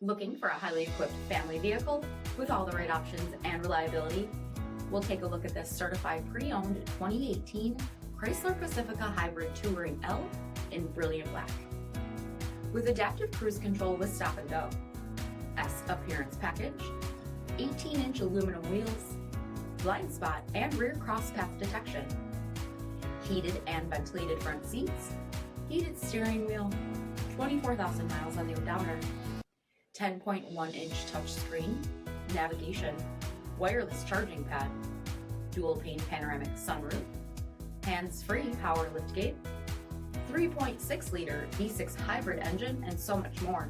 Looking for a highly equipped family vehicle with all the right options and reliability? We'll take a look at this certified pre-owned 2018 Chrysler Pacifica Hybrid Touring L in brilliant black. With adaptive cruise control with stop and go, S appearance package, 18-inch aluminum wheels, blind spot and rear cross path detection, heated and ventilated front seats, heated steering wheel, 24,000 miles on the odometer, 10.1-inch touchscreen, navigation, wireless charging pad, dual-pane panoramic sunroof, hands-free power liftgate, 3.6-liter V6 hybrid engine, and so much more.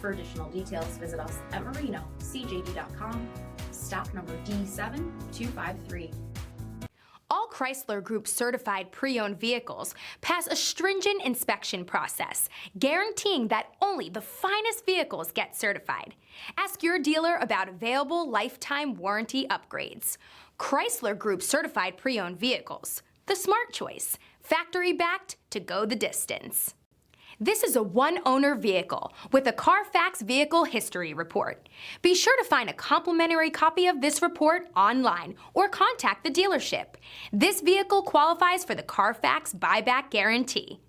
For additional details, visit us at Marino, CJD.com, stock number D7253. All Chrysler Group certified pre-owned vehicles pass a stringent inspection process, guaranteeing that only the finest vehicles get certified. Ask your dealer about available lifetime warranty upgrades. Chrysler Group certified pre-owned vehicles, the smart choice, factory backed to go the distance. This is a one-owner vehicle with a CARFAX vehicle history report. Be sure to find a complimentary copy of this report online or contact the dealership. This vehicle qualifies for the CARFAX buyback guarantee.